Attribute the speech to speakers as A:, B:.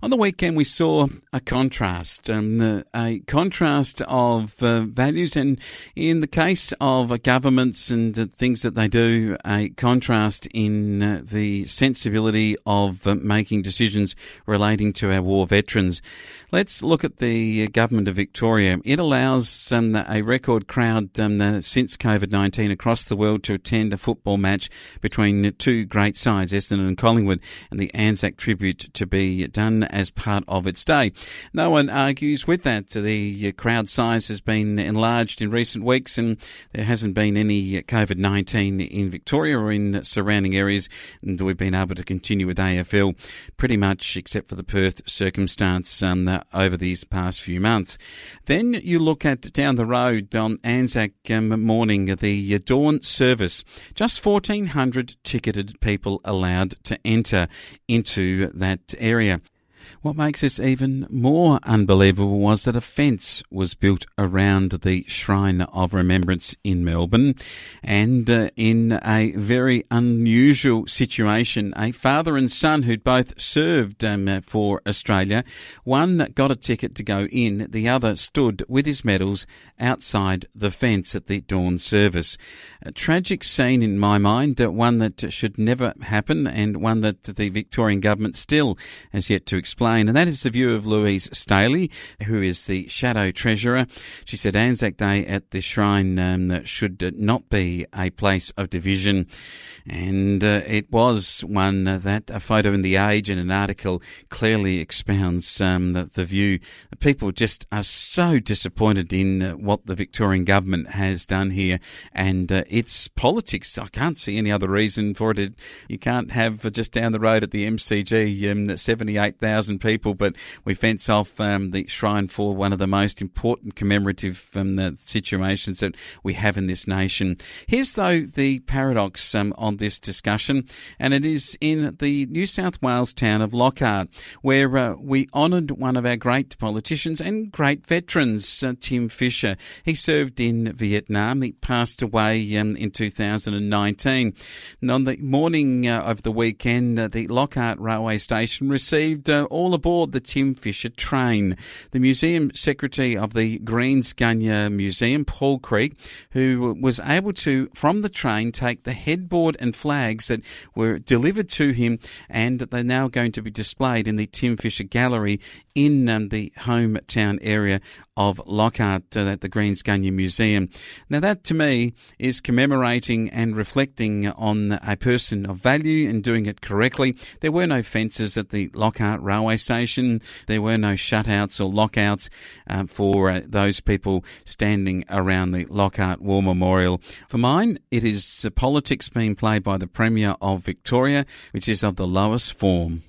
A: On the weekend, we saw a contrast of values, and in the case of governments and things that they do, a contrast in the sensibility of making decisions relating to our war veterans. Let's look at the government of Victoria. It allows a record crowd since COVID-19 across the world to attend a football match between two great sides, Essendon and Collingwood, and the ANZAC tribute to be done as part of its day. No one argues with that. The crowd size has been enlarged in recent weeks, and there hasn't been any COVID-19 in Victoria or in surrounding areas, and we've been able to continue with AFL pretty much except for the Perth circumstance over these past few months. Then you look at down the road on ANZAC morning, the dawn service. Just 1,400 ticketed people allowed to enter into that area. What makes this even more unbelievable was that a fence was built around the Shrine of Remembrance in Melbourne, and in a very unusual situation, a father and son who'd both served for Australia, one got a ticket to go in, the other stood with his medals outside the fence at the dawn service. A tragic scene in my mind, one that should never happen, and one that the Victorian government still has yet to explain. And that is the view of Louise Staley, who is the Shadow Treasurer. She said Anzac Day at the Shrine should not be a place of division. And it was one that a photo in The Age and an article clearly expounds the view. People just are so disappointed in what the Victorian government has done here, and it's politics. I can't see any other reason for it. You can't have just down the road at the MCG 78,000 people, but we fence off the shrine for one of the most important commemorative situations that we have in this nation. Here's, though, the paradox on this discussion, and it is in the New South Wales town of Lockhart, where we honoured one of our great politicians and great veterans, Tim Fisher. He served in Vietnam. He passed away in 2019. And on the morning of the weekend, the Lockhart railway station received all aboard the Tim Fisher train. The museum secretary of the Greensgunya Museum, Paul Creek, who was able to, from the train, take the headboard and flags that were delivered to him, and they're now going to be displayed in the Tim Fisher Gallery in the hometown area of Lockhart at the Greensgunya Museum. Now that, to me, is commemorating and reflecting on a person of value and doing it correctly. There were no fences at the Lockhart railway station. There were no shutouts or lockouts for those people standing around the Lockhart War Memorial. For mine, it is politics being played by the Premier of Victoria, which is of the lowest form.